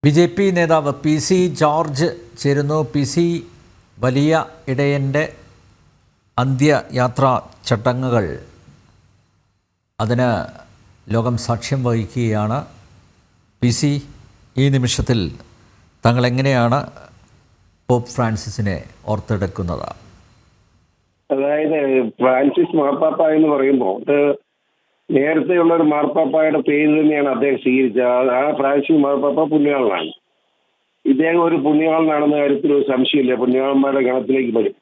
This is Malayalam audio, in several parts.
ബി.ജെ.പി. നേതാവ് പി.സി. ജോർജ് ചേരുന്നു. പി.സി. വലിയ ഇടയൻ്റെ അന്ത്യയാത്രാ ചടങ്ങുകൾ അതിന് ലോകം സാക്ഷ്യം വഹിക്കുകയാണ്. പി.സി. ഈ നിമിഷത്തിൽ താങ്കൾ എങ്ങനെയാണ് പോപ്പ് ഫ്രാൻസിസിനെ ഓർത്തെടുക്കുന്നത്? അതായത് ഫ്രാൻസിസ് മാർപ്പാപ്പ എന്ന് പറയുമ്പോൾ നേരത്തെയുള്ള ഒരു മാർപ്പാപ്പയുടെ പേര് തന്നെയാണ് അദ്ദേഹം സ്വീകരിച്ചത്. ആ ഫ്രാൻസിസ് മാർപ്പാപ്പ പുണ്യാളനാണ്. ഇദ്ദേഹം ഒരു പുണ്യാളനാണെന്ന കാര്യത്തിൽ ഒരു സംശയമില്ല, പുണ്യാളന്മാരുടെ ഗണത്തിലേക്ക് വരും.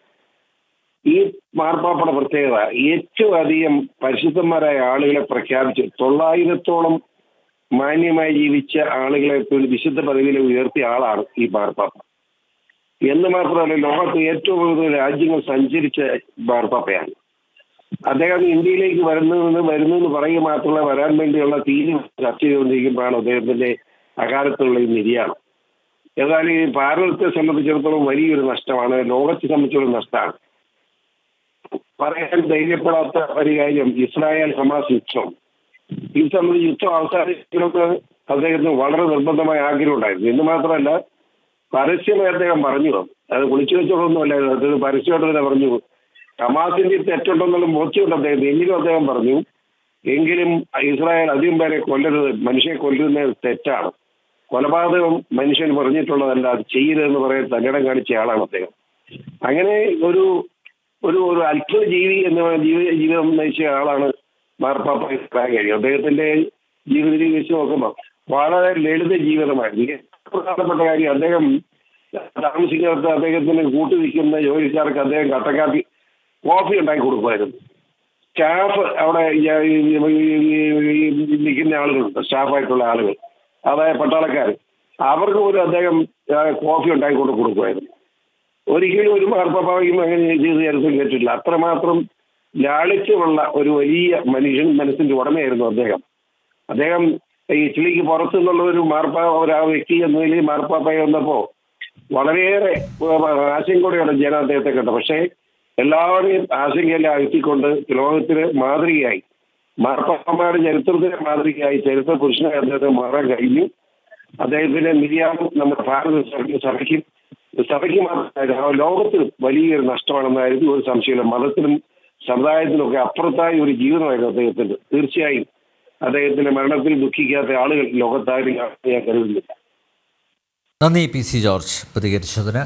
ഈ മാർപ്പാപ്പയുടെ പ്രത്യേകത ഏറ്റവും അധികം പരിശുദ്ധന്മാരായ ആളുകളെ പ്രഖ്യാപിച്ച് 900-ഓളം മാന്യമായി ജീവിച്ച ആളുകളെ വിശുദ്ധ പദവിയിൽ ഉയർത്തിയ ആളാണ് ഈ മാർപ്പാപ്പ. എന്ന് മാത്രമല്ല, ലോകത്ത് ഏറ്റവും കൂടുതൽ രാജ്യങ്ങൾ സഞ്ചരിച്ച മാർപ്പാപ്പയാണ് അദ്ദേഹം. ഇന്ത്യയിലേക്ക് വരുന്നു പറയുക മാത്രമല്ല, വരാൻ വേണ്ടിയുള്ള തീരുമാനം ചർച്ച ചെയ്തുകൊണ്ടിരിക്കുമ്പോഴാണ് അദ്ദേഹത്തിന്റെ അകാലത്തുള്ള ഈ നിര്യാണം. ഏതായാലും ഈ ഭാരതത്തെ സംബന്ധിച്ചിടത്തോളം വലിയൊരു നഷ്ടമാണ്, ലോകത്തെ സംബന്ധിച്ചുള്ള നഷ്ടമാണ്. പറയാൻ ധൈര്യപ്പെടാത്ത ഒരു കാര്യം ഇസ്രായേൽ ഹമാസ് യുദ്ധം. ഈ സംബന്ധിച്ച് യുദ്ധം അവസാനിക്കണമെന്ന് അദ്ദേഹത്തിന് വളരെ നിർബന്ധമായ ആഗ്രഹം ഉണ്ടായിരുന്നു. എന്ന് മാത്രമല്ല, പരസ്യമായി അദ്ദേഹം പറഞ്ഞു, അത് കുളിച്ചു വെച്ചോളൊന്നുമല്ല, അദ്ദേഹം പരസ്യമായിട്ട് തന്നെ പറഞ്ഞു, ഹമാസിന്റെ തെറ്റുണ്ടെന്നുള്ള ബോധ്യമുണ്ട് അദ്ദേഹത്തിന്. എങ്കിലും അദ്ദേഹം പറഞ്ഞു, എങ്കിലും ഇസ്രായേൽ അധികം പേരെ കൊല്ലരുത്, മനുഷ്യനെ കൊല്ലുന്നത് തെറ്റാണ്, കൊലപാതകം മനുഷ്യൻ പറഞ്ഞിട്ടുള്ളതല്ല, അത് ചെയ്യരുതെന്ന് പറയാൻ തന്നിടം കാണിച്ച ആളാണ് അദ്ദേഹം. അങ്ങനെ ഒരു ഒരു ഒരു അത്ഭുത ജീവി എന്ന ജീവിതം നയിച്ച ആളാണ് മാർപ്പാപ്പ പറയാൻ കഴിയും. അദ്ദേഹത്തിന്റെ ജീവിത രീതി വെച്ച് നോക്കുമ്പോൾ വളരെ ലളിത ജീവിതമായിരുന്നു. പ്രധാനപ്പെട്ട കാര്യം, അദ്ദേഹം താമസിക്കാത്ത അദ്ദേഹത്തിന് കൂട്ടുനിൽക്കുന്ന ജോലിക്കാർക്ക് അദ്ദേഹം കട്ടക്കാപ്പി കോഫി ഉണ്ടാക്കി കൊടുക്കുമായിരുന്നു. സ്റ്റാഫ് അവിടെ നിൽക്കുന്ന ആളുകളുണ്ട്, സ്റ്റാഫായിട്ടുള്ള ആളുകൾ, അതായത് പട്ടാളക്കാർ, അവർക്ക് പോലും അദ്ദേഹം കോഫി ഉണ്ടാക്കി കൊടുക്കുമായിരുന്നു. ഒരിക്കലും ഒരു മാർപ്പാപ്പയും അങ്ങനെ ചെയ്ത് ചരിത്രം കേട്ടിട്ടില്ല. അത്രമാത്രം ലാളിത്യമുള്ള ഒരു വലിയ മനസ്സിന്റെ ഉടമയായിരുന്നു അദ്ദേഹം. അദ്ദേഹം ഇറ്റലിക്ക് പുറത്തു നിന്നുള്ള ഒരു വ്യക്തി എന്ന നിലയിൽ മാർപ്പാപ്പയെ വന്നപ്പോ വളരെയേറെ ആശങ്കയോടെയാണ് ജനം അദ്ദേഹത്തെ കണ്ടത്. പക്ഷേ എല്ലാവരെയും ആശങ്കയെല്ലാം അകറ്റിക്കൊണ്ട് ലോകത്തിന് മാതൃകയായി, മാർപ്പാപ്പമാരുടെ ചരിത്രത്തിന് മാതൃകയായി, ചരിത്ര പുരുഷനായി അദ്ദേഹത്തെ മാറാൻ കഴിഞ്ഞു. അദ്ദേഹത്തിന്റെ നിര്യാണം നമ്മുടെ ഭാരത സഭയ്ക്ക് മാത്രമല്ല ലോകത്തിന് വലിയൊരു നഷ്ടമാണെന്നായിരുന്നു ഒരു സംശയമില്ല. മതത്തിനും സമുദായത്തിനും ഒക്കെ അപ്പുറത്തായ ഒരു ജീവിതമായിരുന്നു അദ്ദേഹത്തിന്റെ. തീർച്ചയായും അദ്ദേഹത്തിന്റെ മരണത്തിൽ ദുഃഖിക്കാത്ത ആളുകൾ ലോകത്താരും ഞാൻ കരുതുന്നില്ല. നന്ദി പി.സി. ജോർജ് പ്രതികരിച്ചതിന്.